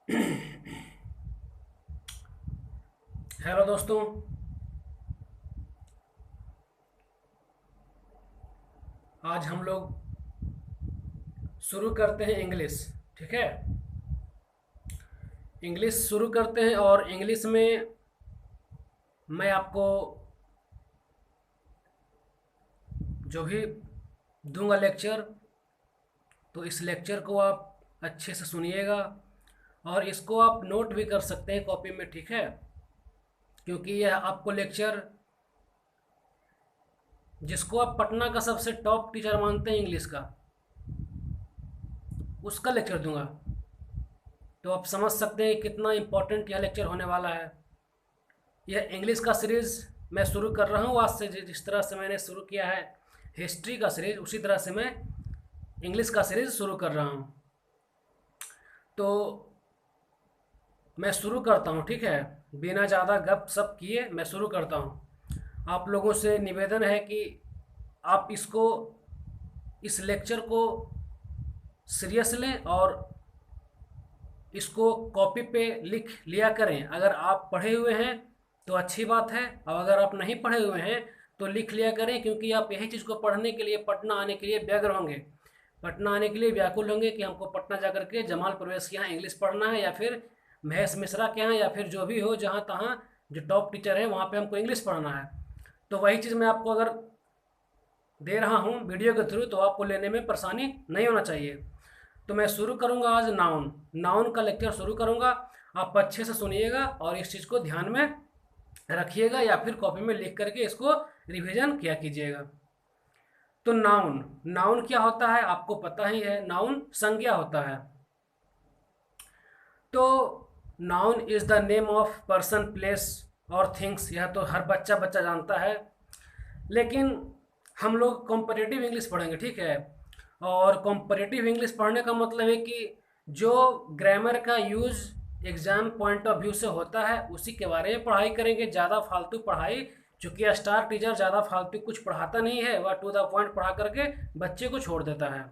Hello दोस्तों। आज हम लोग शुरू करते हैं इंग्लिश। ठीक है, इंग्लिश शुरू करते हैं और इंग्लिश में मैं आपको जो भी दूंगा लेक्चर, तो इस लेक्चर को आप अच्छे से सुनिएगा और इसको आप नोट भी कर सकते हैं कॉपी में। ठीक है, क्योंकि यह आपको लेक्चर, जिसको आप पटना का सबसे टॉप टीचर मानते हैं इंग्लिश का, उसका लेक्चर दूंगा। तो आप समझ सकते हैं कितना इम्पोर्टेंट यह लेक्चर होने वाला है। यह इंग्लिश का सीरीज़ मैं शुरू कर रहा हूँ आज से। जिस तरह से मैंने शुरू किया है हिस्ट्री का सीरीज़, उसी तरह से मैं इंग्लिश का सीरीज़ शुरू कर रहा हूँ। तो मैं शुरू करता हूँ। ठीक है, बिना ज़्यादा गप सप किए मैं शुरू करता हूँ। आप लोगों से निवेदन है कि आप इस लेक्चर को सीरियस लें और इसको कॉपी पे लिख लिया करें। अगर आप पढ़े हुए हैं तो अच्छी बात है, और अगर आप नहीं पढ़े हुए हैं तो लिख लिया करें, क्योंकि आप यही चीज़ को पढ़ने के लिए पटना आने के लिए व्यग्र होंगे, पटना आने के लिए व्याकुल होंगे कि हमको पटना जा कर के जमाल परवेज़ के यहाँ इंग्लिश पढ़ना है, या फिर महेश मिश्रा के यहाँ, या फिर जो भी हो, जहाँ तहाँ जो टॉप टीचर है वहाँ पे हमको इंग्लिश पढ़ना है। तो वही चीज़ मैं आपको अगर दे रहा हूँ वीडियो के थ्रू, तो आपको लेने में परेशानी नहीं होना चाहिए। तो मैं शुरू करूँगा आज नाउन नाउन का लेक्चर शुरू करूँगा। आप अच्छे से सुनिएगा और इस चीज़ को ध्यान में रखिएगा, या फिर कॉपी में लिख करके इसको रिवीजन किया कीजिएगा। तो नाउन नाउन क्या होता है आपको पता ही है। नाउन संज्ञा होता है। तो noun is the name of person, place और थिंग्स। यह तो हर बच्चा बच्चा जानता है, लेकिन हम लोग कॉम्पिटिटिव इंग्लिश पढ़ेंगे। ठीक है, और कॉम्पिटिटिव इंग्लिश पढ़ने का मतलब है कि जो ग्रामर का use exam point of view से होता है उसी के बारे में पढ़ाई करेंगे। ज़्यादा फालतू पढ़ाई, चूँकि स्टार टीचर ज़्यादा फालतू कुछ पढ़ाता नहीं है, वह टू द पॉइंट पढ़ा करके बच्चे को छोड़ देता है।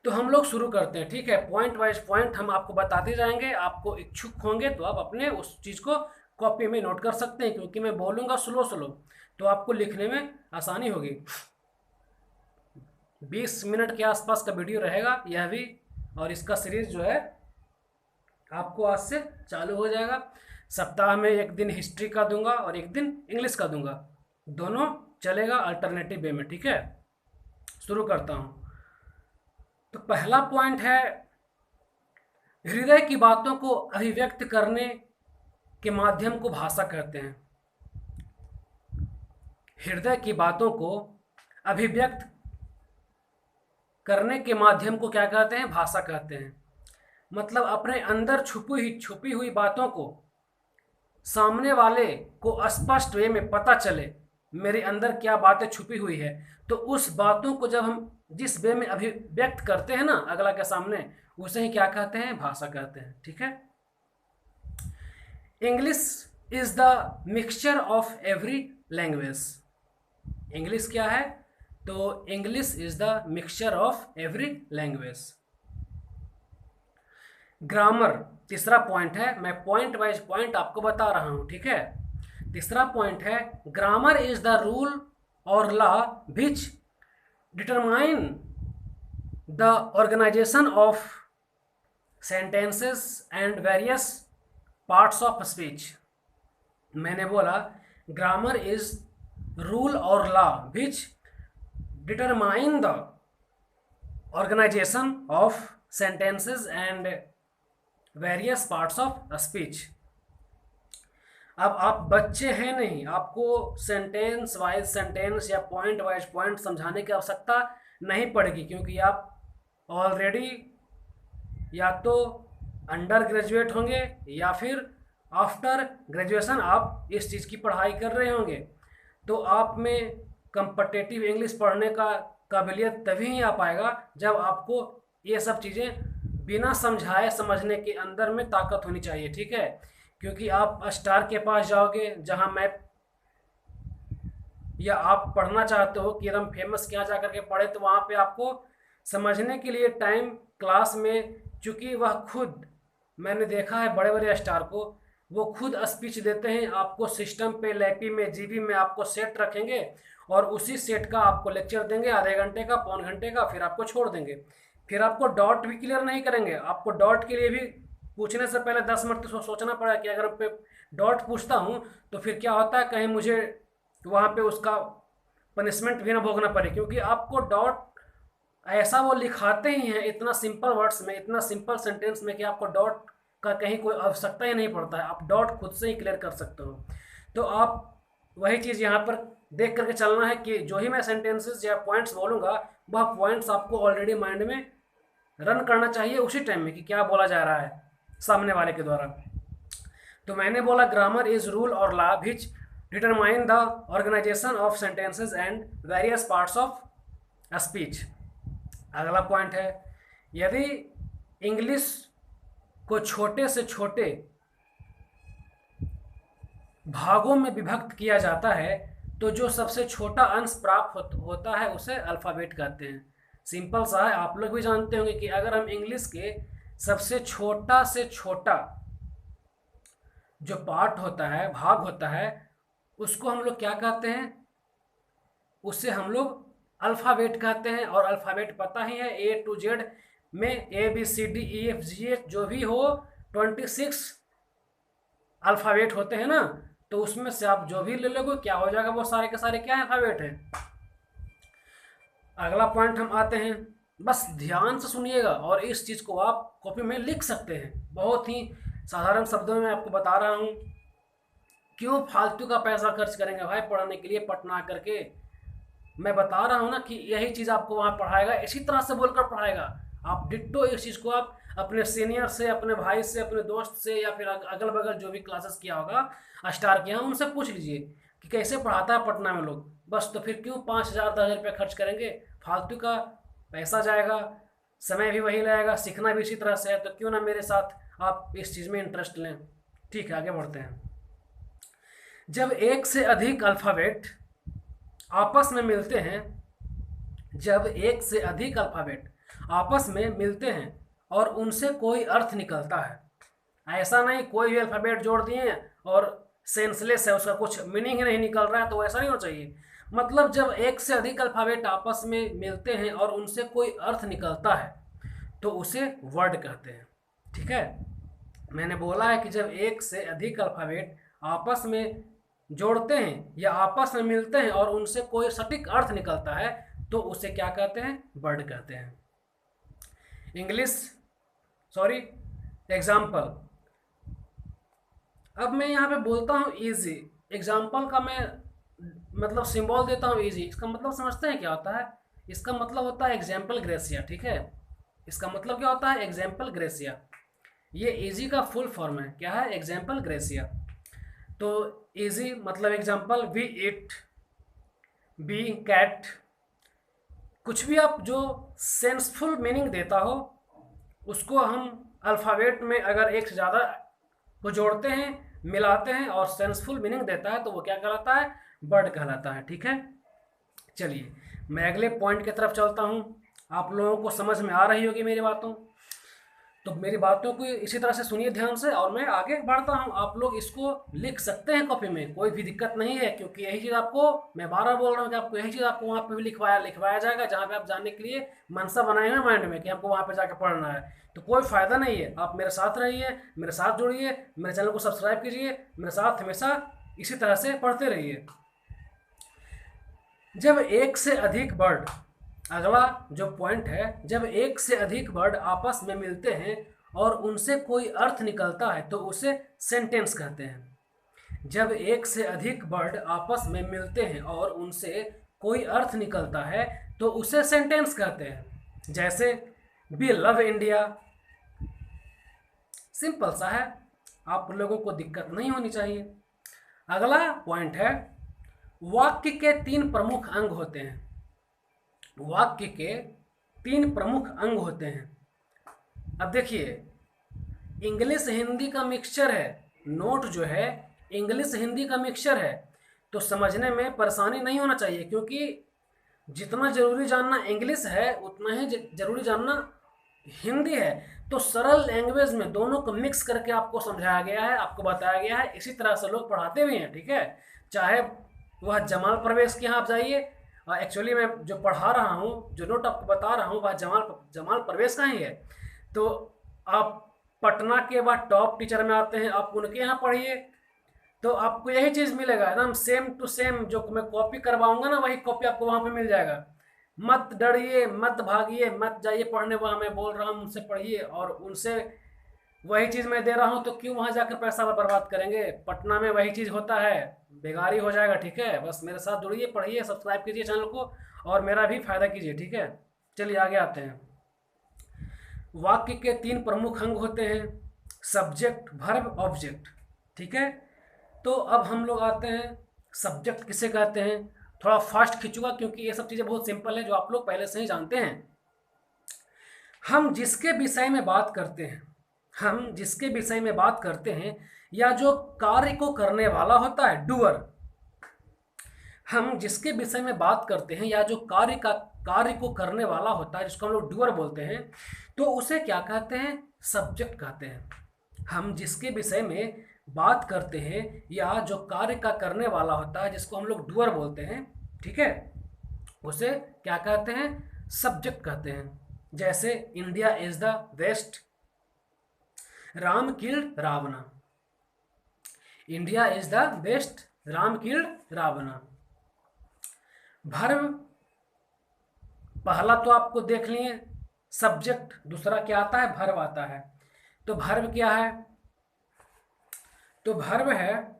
तो हम लोग शुरू करते हैं। ठीक है, पॉइंट वाइज पॉइंट हम आपको बताते जाएंगे। आपको इच्छुक होंगे तो आप अपने उस चीज़ को कॉपी में नोट कर सकते हैं, क्योंकि मैं बोलूँगा स्लो स्लो, तो आपको लिखने में आसानी होगी। 20 मिनट के आसपास का वीडियो रहेगा यह भी, और इसका सीरीज़ जो है आपको आज से चालू हो जाएगा। सप्ताह में एक दिन हिस्ट्री का दूंगा और एक दिन इंग्लिश का दूंगा, दोनों चलेगा अल्टरनेटिव वे में। ठीक है, शुरू करता हूँ। तो पहला पॉइंट है, हृदय की बातों को अभिव्यक्त करने के माध्यम को भाषा कहते हैं। हृदय की बातों को अभिव्यक्त करने के माध्यम को क्या कहते हैं? भाषा कहते हैं। मतलब अपने अंदर छुपी हुई बातों को सामने वाले को स्पष्ट वे में पता चले, मेरे अंदर क्या बातें छुपी हुई है, तो उस बातों को जब हम जिस वे में अभिव्यक्त करते हैं ना अगला के सामने, उसे ही क्या कहते हैं? भाषा कहते हैं। ठीक है, English is the mixture of every language. English क्या है? तो English is the mixture of every language. Grammar तीसरा पॉइंट है, मैं पॉइंट वाइज पॉइंट आपको बता रहा हूं। ठीक है, तीसरा पॉइंट है, ग्रामर इज द रूल और law which determine the organisation of sentences and various parts of speech. मैंने बोला ग्रामर इज रूल और law which determine the organisation of sentences and various parts of speech. अब आप बच्चे हैं नहीं, आपको सेंटेंस वाइज सेंटेंस या पॉइंट वाइज पॉइंट समझाने की आवश्यकता नहीं पड़ेगी, क्योंकि आप ऑलरेडी या तो अंडर ग्रेजुएट होंगे या फिर आफ्टर ग्रेजुएशन आप इस चीज़ की पढ़ाई कर रहे होंगे। तो आप में कम्पटिटिव इंग्लिश पढ़ने का काबिलियत तभी ही आ पाएगा जब आपको ये सब चीज़ें बिना समझाए समझने के अंदर में ताकत होनी चाहिए। ठीक है, क्योंकि आप स्टार के पास जाओगे जहां मैप, या आप पढ़ना चाहते हो कि एकदम फेमस क्या जा करके पढ़े, तो वहाँ पे आपको समझने के लिए टाइम क्लास में, चूँकि वह खुद मैंने देखा है बड़े बड़े स्टार को, वो खुद स्पीच देते हैं, आपको सिस्टम पे लैपी में जीबी में आपको सेट रखेंगे और उसी सेट का आपको लेक्चर देंगे, आधे घंटे का, पौन घंटे का, फिर आपको छोड़ देंगे। फिर आपको डॉट भी क्लियर नहीं करेंगे, आपको डॉट के लिए भी पूछने से पहले 10 मिनट तो सोचना पड़ा कि अगर मैं डॉट पूछता हूँ तो फिर क्या होता है, कहीं मुझे वहाँ पे उसका पनिशमेंट भी ना भोगना पड़े, क्योंकि आपको डॉट ऐसा वो लिखाते ही हैं इतना सिंपल वर्ड्स में, इतना सिंपल सेंटेंस में कि आपको डॉट का कहीं कोई आवश्यकता ही नहीं पड़ता है, आप डॉट खुद से ही क्लियर कर सकते हो। तो आप वही चीज़ यहाँ पर देख करके चलना है कि जो ही मैं सेंटेंसेस या पॉइंट्स बोलूँगा वह पॉइंट्स आपको ऑलरेडी माइंड में रन करना चाहिए उसी टाइम में कि क्या बोला जा रहा है सामने वाले के द्वारा। तो मैंने बोला ग्रामर इज रूल और law which determine the organisation of sentences and various parts of speech. अगला पॉइंट है, यदि इंग्लिश को छोटे से छोटे भागों में विभक्त किया जाता है तो जो सबसे छोटा अंश प्राप्त होता है उसे अल्फ़ाबेट कहते हैं। सिंपल सा है, आप लोग भी जानते होंगे कि अगर हम इंग्लिश के सबसे छोटा से छोटा जो पार्ट होता है, भाग होता है, उसको हम लोग क्या कहते हैं, उससे हम लोग अल्फ़ाबेट कहते हैं। और अल्फ़ाबेट पता ही है, A to Z में ABCDEFGH जो भी हो 26 अल्फ़ाबेट होते हैं ना, तो उसमें से आप जो भी ले लोगे क्या हो जाएगा, वो सारे के सारे क्या अल्फ़ाबेट हैं। अगला पॉइंट हम आते हैं, बस ध्यान से सुनिएगा और इस चीज़ को आप कॉपी में लिख सकते हैं। बहुत ही साधारण शब्दों में आपको बता रहा हूँ, क्यों फालतू का पैसा खर्च करेंगे भाई पढ़ने के लिए पटना करके। मैं बता रहा हूँ ना कि यही चीज़ आपको वहाँ पढ़ाएगा, इसी तरह से बोलकर पढ़ाएगा। आप डिट्टो इस चीज़ को आप अपने सीनियर से, अपने भाई से, अपने दोस्त से या फिर अगल बगल जो भी क्लासेस किया होगा, स्टार किया, उनसे पूछ लीजिए कि कैसे पढ़ाता है पटना में लोग। बस तो फिर क्यों 5,000 10,000 रुपये खर्च करेंगे, फालतू का पैसा जाएगा, समय भी वही लगेगा, सीखना भी इसी तरह से है। तो क्यों ना मेरे साथ आप इस चीज़ में इंटरेस्ट लें। ठीक है, आगे बढ़ते हैं। जब एक से अधिक अल्फ़ाबेट आपस में मिलते हैं, जब एक से अधिक अल्फ़ाबेट आपस में मिलते हैं और उनसे कोई अर्थ निकलता है, ऐसा नहीं कोई भी अल्फ़ाबेट जोड़ दिए और सेंसलेस है, उसका कुछ मीनिंग ही नहीं निकल रहा है, तो ऐसा नहीं होना चाहिए। मतलब जब एक से अधिक अल्फ़ाबेट आपस में मिलते हैं और उनसे कोई अर्थ निकलता है तो उसे वर्ड कहते हैं। ठीक है, मैंने बोला है कि जब एक से अधिक अल्फ़ाबेट आपस में जोड़ते हैं या आपस में मिलते हैं और उनसे कोई सटीक अर्थ निकलता है तो उसे क्या कहते हैं, वर्ड कहते हैं। एग्जाम्पल। अब मैं यहाँ पे बोलता हूँ इजी, एग्जाम्पल का मैं मतलब सिंबल देता हूँ इजी। इसका मतलब समझते हैं क्या होता है, इसका मतलब होता है एग्जाम्पल ग्रेसिया। ठीक है, इसका मतलब क्या होता है, एग्जाम्पल ग्रेसिया। ये इजी का फुल फॉर्म है, क्या है, एग्जाम्पल ग्रेसिया। तो इजी मतलब example, we eat, be cat, कुछ भी आप जो सेंसफुल मीनिंग देता हो उसको हम अल्फ़ाबेट में अगर एक से ज़्यादा को जोड़ते हैं, मिलाते हैं और सेंसफुल मीनिंग देता है तो वो क्या कहलाता है, वर्ड कहलाता है। ठीक है, चलिए मैं अगले पॉइंट की तरफ चलता हूँ। आप लोगों को समझ में आ रही होगी मेरी बातों, तो मेरी बातों को इसी तरह से सुनिए ध्यान से और मैं आगे बढ़ता हूँ। आप लोग इसको लिख सकते हैं कॉपी में, कोई भी दिक्कत नहीं है, क्योंकि यही चीज़ आपको मैं बार बोल रहा हूँ कि आपको यही चीज़ आपको वहाँ पे भी लिखवाया जाएगा जहाँ पे आप जानने के लिए मनसा बनाए हुए माइंड में कि आपको वहाँ पे जाकर पढ़ना है। तो कोई फ़ायदा नहीं है, आप मेरे साथ रहिए, मेरे साथ जुड़िए, मेरे चैनल को सब्सक्राइब कीजिए, मेरे साथ हमेशा इसी तरह से पढ़ते रहिए। जब एक से अधिक वर्ड, अगला जो पॉइंट है, जब एक से अधिक वर्ड आपस में मिलते हैं और उनसे कोई अर्थ निकलता है तो उसे सेंटेंस कहते हैं। जब एक से अधिक वर्ड आपस में मिलते हैं और उनसे कोई अर्थ निकलता है तो उसे सेंटेंस कहते हैं। जैसे वी लव इंडिया, सिंपल सा है, आप लोगों को दिक्कत नहीं होनी चाहिए। अगला पॉइंट है, वाक्य के 3 प्रमुख अंग होते हैं। वाक्य के 3 प्रमुख अंग होते हैं। अब देखिए, इंग्लिश हिंदी का मिक्सचर है, नोट जो है इंग्लिश हिंदी का मिक्सचर है, तो समझने में परेशानी नहीं होना चाहिए, क्योंकि जितना ज़रूरी जानना इंग्लिश है उतना ही ज़रूरी जानना हिंदी है, तो सरल लैंग्वेज में दोनों को मिक्स करके आपको समझाया गया है, आपको बताया गया है। इसी तरह से लोग पढ़ाते भी हैं, ठीक है। चाहे वह जमाल परवेज के यहाँ आप जाइए, एक्चुअली मैं जो पढ़ा रहा हूँ, जो नोट आपको बता रहा हूँ, वह जमाल जमाल परवेज का ही है। तो आप पटना के बाद टॉप टीचर में आते हैं, आप उनके यहाँ पढ़िए, तो आपको यही चीज़ मिलेगा एकदम सेम टू सेम। जो मैं कॉपी करवाऊंगा ना, वही कॉपी आपको वहाँ पे मिल जाएगा। मत डरिए, मत भागिए, मत जाइए पढ़ने, वहाँ मैं बोल रहा हूँ उनसे पढ़िए, और उनसे वही चीज़ मैं दे रहा हूँ, तो क्यों वहाँ जाकर पैसा बर्बाद करेंगे। पटना में वही चीज़ होता है, बेगारी हो जाएगा, ठीक है। बस मेरे साथ जुड़िए, पढ़िए, सब्सक्राइब कीजिए चैनल को, और मेरा भी फायदा कीजिए, ठीक है। चलिए आगे आते हैं। वाक्य के 3 प्रमुख अंग होते हैं, सब्जेक्ट, वर्ब, ऑब्जेक्ट, ठीक है। तो अब हम लोग आते हैं सब्जेक्ट किसे कहते हैं। थोड़ा फास्ट खींचूंगा क्योंकि ये सब चीज़ें बहुत सिंपल है, जो आप लोग पहले से ही जानते हैं। हम जिसके विषय में बात करते हैं, हम जिसके विषय में बात करते हैं, या जो कार्य को करने वाला होता है, डूअर, हम जिसके विषय में बात करते हैं, या जो कार्य को करने वाला होता है, जिसको हम लोग डूअर बोलते हैं, तो उसे क्या कहते हैं, सब्जेक्ट कहते हैं। हम जिसके विषय में बात करते हैं, या जो कार्य का करने वाला होता है, जिसको हम लोग डूअर बोलते हैं, ठीक है, उसे क्या कहते हैं, सब्जेक्ट कहते हैं। जैसे India is the best, Ram killed Ravana. India is the best, Ram killed Ravana. Verb पहला तो आपको देख लिए, सब्जेक्ट, दूसरा क्या आता है, वर्ब आता है। तो वर्ब क्या है, तो वर्ब है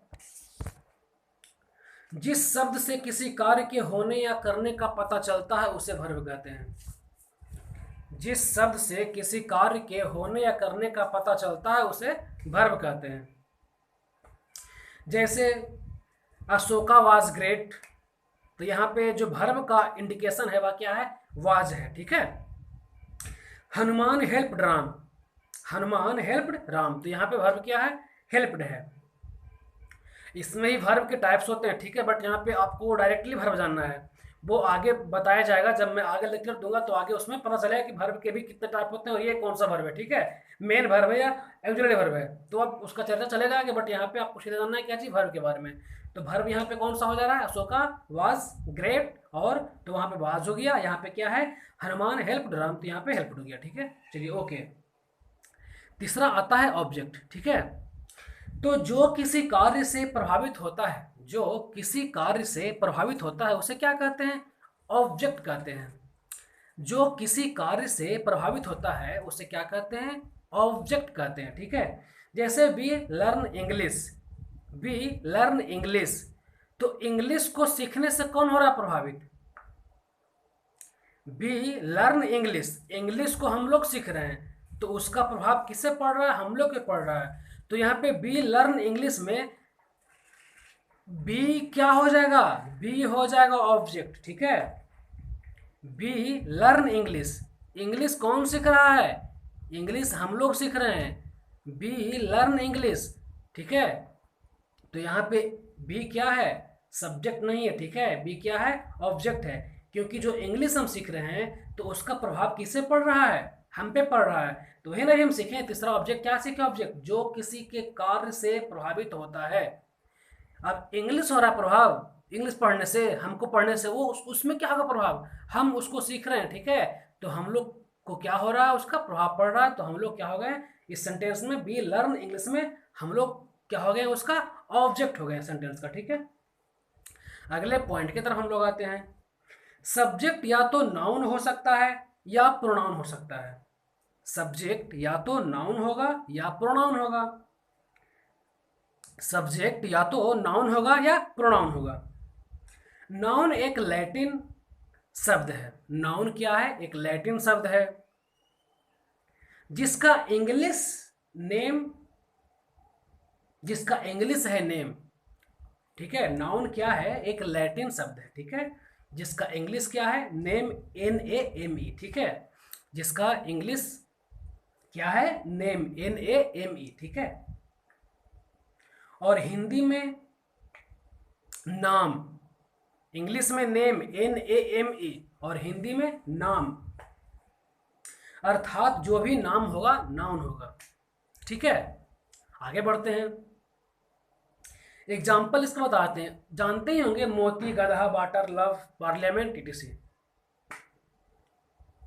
जिस शब्द से किसी कार्य के होने या करने का पता चलता है, उसे वर्ब कहते हैं। जिस शब्द से किसी कार्य के होने या करने का पता चलता है, उसे वर्ब कहते हैं। जैसे अशोका वाज ग्रेट, तो यहाँ पे जो वर्ब का इंडिकेशन है वह क्या है, वाज है, ठीक है। हनुमान हेल्प्ड राम, हनुमान हेल्प्ड राम, तो यहाँ पे वर्ब क्या है, हेल्प्ड है। इसमें ही वर्ब के टाइप्स होते हैं, ठीक है, बट यहाँ पे आपको डायरेक्टली वर्ब जानना है, वो आगे बताया जाएगा। जब मैं आगे लेक्चर दूंगा तो आगे उसमें पता चलेगा कि वर्ब के भी कितने टाइप होते हैं और ये कौन सा वर्ब है, ठीक है, मेन वर्ब है या ऑक्सिलरी वर्ब है, तो अब उसका चर्चा चलेगा आगे। बट यहाँ पे आपको सीधे जानना है क्या चीज़, वर्ब के बारे में। तो वर्ब यहाँ पे कौन सा हो जा रहा है, अशोका वाज ग्रेट, और तो वहाँ पे वाज हो गया, यहाँ पे क्या है, हनुमान हेल्प्ड राम, तो यहाँ पे हेल्प्ड हो गया, ठीक है। चलिए ओके। तीसरा आता है ऑब्जेक्ट, ठीक है। तो जो किसी कार्य से प्रभावित होता है, जो किसी कार्य से प्रभावित होता है, उसे क्या कहते हैं, ऑब्जेक्ट कहते हैं। जो किसी कार्य से प्रभावित होता है उसे क्या कहते हैं, ऑब्जेक्ट कहते हैं, ठीक है। जैसे we learn English, we learn English, तो इंग्लिश को सीखने से कौन हो रहा है प्रभावित, वी लर्न इंग्लिश, इंग्लिश को हम लोग सीख रहे हैं, तो उसका प्रभाव किससे पड़ रहा है, हम लोग के पड़ रहा है। तो यहाँ पे बी लर्न इंग्लिश में बी क्या हो जाएगा, बी हो जाएगा ऑब्जेक्ट, ठीक है। बी लर्न इंग्लिश, इंग्लिश कौन सीख रहा है, इंग्लिश हम लोग सीख रहे हैं, बी लर्न इंग्लिश, ठीक है। तो यहाँ पे बी क्या है, सब्जेक्ट नहीं है, ठीक है, बी क्या है, ऑब्जेक्ट है। क्योंकि जो इंग्लिश हम सीख रहे हैं तो उसका प्रभाव किससे पड़ रहा है, हम पे पड़ रहा है, तो वही ना हम सीखें। तीसरा ऑब्जेक्ट क्या सीखे, ऑब्जेक्ट जो किसी के कार्य से प्रभावित होता है। अब इंग्लिश हो रहा प्रभाव, इंग्लिश पढ़ने से, हमको पढ़ने से, वो उसमें क्या होगा प्रभाव, हम उसको सीख रहे हैं, ठीक है। तो हम लोग को क्या हो रहा है, उसका प्रभाव पड़ रहा है, तो हम लोग क्या हो गए इस सेंटेंस में, बी लर्न इंग्लिश में हम लोग क्या हो गए, उसका ऑब्जेक्ट हो गए सेंटेंस का, ठीक है। अगले पॉइंट की तरफ हम लोग आते हैं। सब्जेक्ट या तो नाउन हो सकता है या प्रोनाउन हो सकता है। सब्जेक्ट या तो नाउन होगा या प्रोनाउन होगा। सब्जेक्ट या तो नाउन होगा या प्रोनाउन होगा। नाउन एक लैटिन शब्द है, नाउन क्या है, एक लैटिन शब्द है जिसका इंग्लिश नेम, जिसका इंग्लिश है नेम, ठीक है। नाउन क्या है, एक लैटिन शब्द है, ठीक है, जिसका इंग्लिश क्या है, नेम, NAME, ठीक है, जिसका इंग्लिश क्या है, नेम, NAME, ठीक है। और हिंदी में नाम, इंग्लिश में नेम, NAME, और हिंदी में नाम। अर्थात जो भी नाम होगा नाउन होगा। ठीक है, आगे बढ़ते हैं। एग्जाम्पल इसका बताते हैं, जानते ही होंगे मोती, गधा, वाटर, लव, पार्लियामेंट, टीटीसी।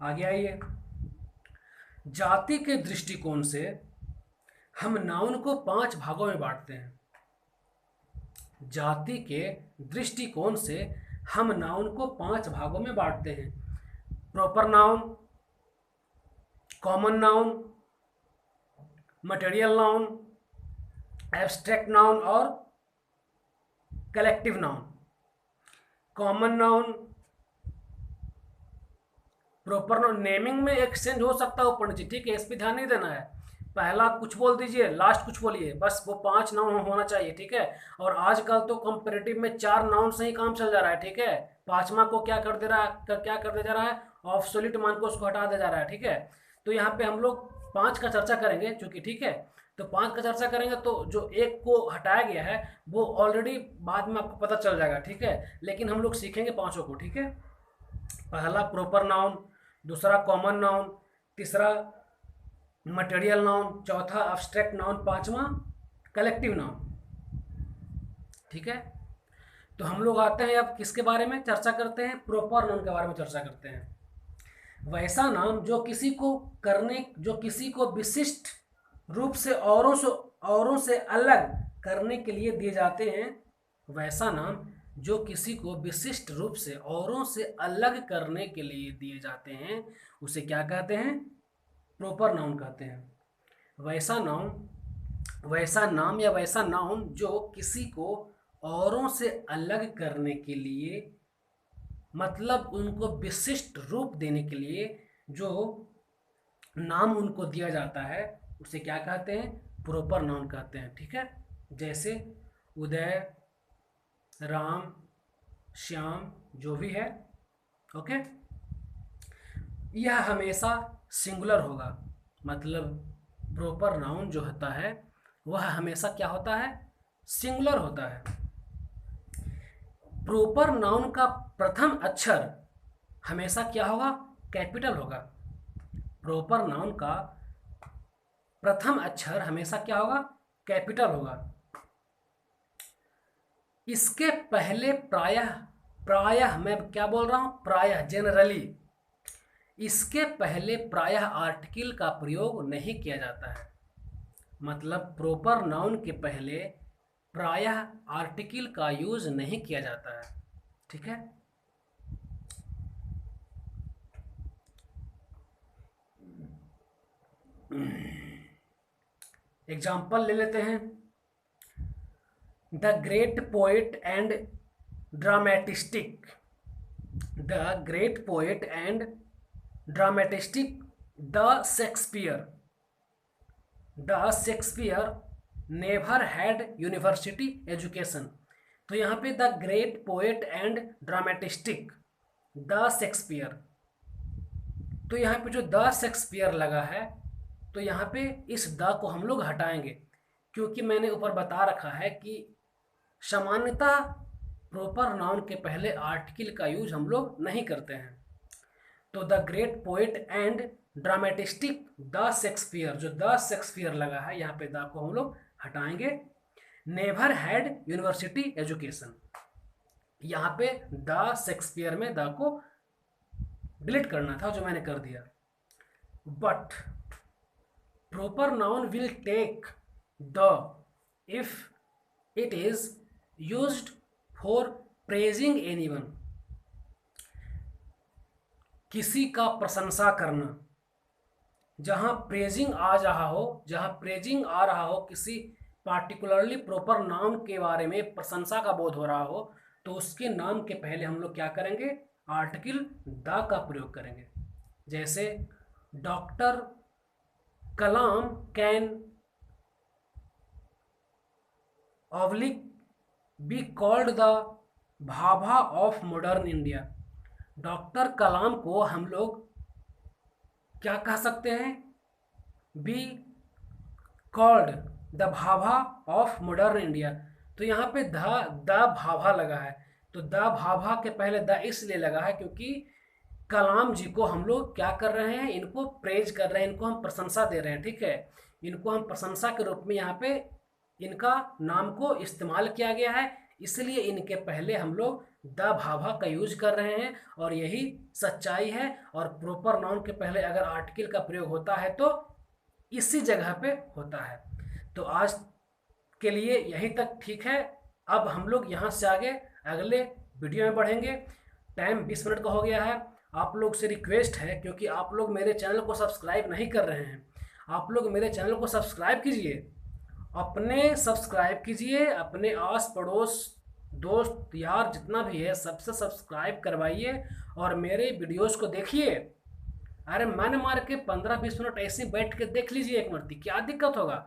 आगे आइए। जाति के दृष्टिकोण से हम नाउन को 5 भागों में बांटते हैं। जाति के दृष्टिकोण से हम नाउन को 5 भागों में बांटते हैं। Proper noun, common noun, material noun, abstract noun और collective noun. Common noun, proper noun, naming में एक्सचेंज हो सकता है ऊपर नीचे, ठीक है, इस पर ध्यान नहीं देना है। पहला कुछ बोल दीजिए, लास्ट कुछ बोलिए, बस वो 5 नाउन होना चाहिए, ठीक है। और आजकल तो कंपैरेटिव में 4 नाउन से ही काम चल जा रहा है, ठीक है। 5वां को क्या कर दे रहा है, क्या कर दे जा रहा है, ऑब्सोल्यूट मान को उसको हटा दे जा रहा है, ठीक है। तो यहाँ पे हम लोग 5 का चर्चा करेंगे चूंकि, ठीक है। तो 5 का चर्चा करेंगे तो जो एक को हटाया गया है वो ऑलरेडी बाद में आपको पता चल जाएगा, ठीक है। लेकिन हम लोग सीखेंगे 5 को, ठीक है। पहला प्रॉपर नाउन, दूसरा कॉमन नाउन, तीसरा मटेरियल नाउन, चौथा एब्स्ट्रैक्ट नाउन, 5वां कलेक्टिव नाउन, ठीक है। तो हम लोग आते हैं अब किसके बारे में चर्चा करते हैं, प्रॉपर नाउन के बारे में चर्चा करते हैं। वैसा नाम जो किसी को विशिष्ट रूप से औरों से अलग करने के लिए दिए जाते हैं। वैसा नाम जो किसी को विशिष्ट रूप से औरों से अलग करने के लिए दिए जाते हैं उसे क्या कहते हैं, प्रॉपर नाउन कहते हैं। वैसा नाम या वैसा नाउन जो किसी को औरों से अलग करने के लिए, मतलब उनको विशिष्ट रूप देने के लिए जो नाम उनको दिया जाता है उसे क्या कहते हैं, प्रॉपर नाउन कहते हैं, ठीक है। जैसे उदय, राम, श्याम, जो भी है, ओके। यह हमेशा सिंगुलर होगा, मतलब प्रॉपर नाउन जो होता है वह हमेशा क्या होता है, सिंगुलर होता है। प्रॉपर नाउन का प्रथम अक्षर हमेशा क्या होगा, कैपिटल होगा। प्रॉपर नाउन का प्रथम अक्षर हमेशा क्या होगा, कैपिटल होगा। इसके पहले प्रायः मैं क्या बोल रहा हूं, प्रायः, जनरली इसके पहले प्रायः आर्टिकल का प्रयोग नहीं किया जाता है। मतलब प्रॉपर नाउन के पहले प्रायः आर्टिकल का यूज नहीं किया जाता है, ठीक है। एग्जाम्पल ले लेते हैं। The great poet and dramatistic, the great poet and dramatistic the Shakespeare never had university education. तो यहाँ पे the great poet and dramatistic the Shakespeare, तो यहाँ पे जो द शेक्सपियर लगा है तो यहाँ पे इस द को हम लोग हटाएंगे, क्योंकि मैंने ऊपर बता रखा है कि सामान्यतः प्रॉपर नाउन के पहले आर्टिकल का यूज हम लोग नहीं करते हैं। तो the great poet and dramatistic the Shakespeare, जो द शेक्सपियर लगा है यहाँ पे द को हम लोग हटाएंगे। नेवर हैड यूनिवर्सिटी एजुकेशन, यहाँ पे द शेक्सपियर में द को डिलीट करना था जो मैंने कर दिया। But proper noun will take the if it is used for praising anyone, किसी का प्रशंसा करना, जहां प्रेजिंग आ रहा हो, किसी पार्टिकुलरली प्रॉपर नाउन के बारे में प्रशंसा का बोध हो रहा हो, तो उसके नाम के पहले हम लोग क्या करेंगे, आर्टिकल द का प्रयोग करेंगे। जैसे doctor Kalam can oblique be called the Bhabha of modern India. Doctor Kalam को हम लोग क्या कह सकते हैं, be called the Bhabha of modern India. तो यहाँ पे द भाभा लगा है, तो द भाभा के पहले द इसलिए लगा है क्योंकि कलाम जी को हम लोग क्या कर रहे हैं, इनको प्रेज कर रहे हैं, इनको हम प्रशंसा दे रहे हैं, ठीक है। इनको हम प्रशंसा के रूप में यहाँ पे इनका नाम को इस्तेमाल किया गया है, इसलिए इनके पहले हम लोग द भाभा का यूज कर रहे हैं और यही सच्चाई है। और प्रॉपर नाउन के पहले अगर आर्टिकल का प्रयोग होता है तो इसी जगह पे होता है। तो आज के लिए यहीं तक ठीक है। अब हम लोग यहाँ से आगे अगले वीडियो में बढ़ेंगे। टाइम 20 मिनट का हो गया है। आप लोग से रिक्वेस्ट है, क्योंकि आप लोग मेरे चैनल को सब्सक्राइब नहीं कर रहे हैं, आप लोग मेरे चैनल को सब्सक्राइब कीजिए, अपने सब्सक्राइब कीजिए, अपने आस पड़ोस दोस्त यार जितना भी है सबसे सब्सक्राइब करवाइए और मेरे वीडियोस को देखिए। अरे मन मार के 15-20 मिनट ऐसे बैठ के देख लीजिए एक मर्ती, क्या दिक्कत होगा,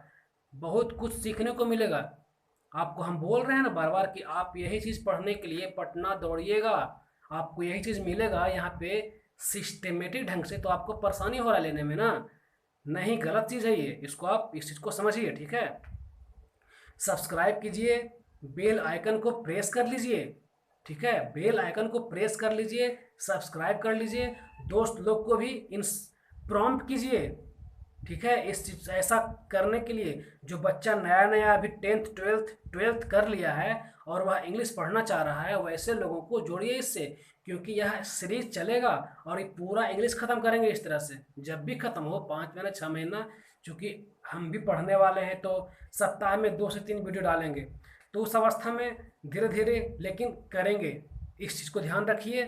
बहुत कुछ सीखने को मिलेगा। आपको हम बोल रहे हैं ना बार बार कि आप यही चीज़ पढ़ने के लिए पटना दौड़िएगा, आपको यही चीज़ मिलेगा यहाँ पे सिस्टमेटिक ढंग से, तो आपको परेशानी हो रहा है लेने में ना, नहीं गलत चीज़ है ये, इसको आप इस चीज़ को समझिए, ठीक है। सब्सक्राइब कीजिए, बेल आइकन को प्रेस कर लीजिए, ठीक है, बेल आइकन को प्रेस कर लीजिए, सब्सक्राइब कर लीजिए, दोस्त लोग को भी इन प्रॉम्प्ट कीजिए, ठीक है। इस चीज ऐसा करने के लिए जो बच्चा नया नया अभी 10th 12th कर लिया है और वह इंग्लिश पढ़ना चाह रहा है, वैसे लोगों को जोड़िए इससे, क्योंकि यह सीरीज चलेगा और ये पूरा इंग्लिश ख़त्म करेंगे इस तरह से। जब भी ख़त्म हो 5 महीना 6 महीना, चूँकि हम भी पढ़ने वाले हैं तो सप्ताह में 2 से 3 वीडियो डालेंगे, तो उस अवस्था में धीरे धीरे लेकिन करेंगे। इस चीज़ को ध्यान रखिए,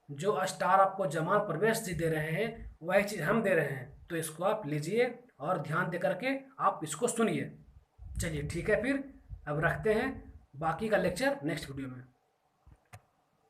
जो स्टार आपको जमाल प्रवेश जी दे रहे हैं वही चीज़ हम दे रहे हैं, तो इसको आप लीजिए और ध्यान दे करके आप इसको सुनिए। चलिए ठीक है, फिर अब रखते हैं, बाकी का लेक्चर नेक्स्ट वीडियो में।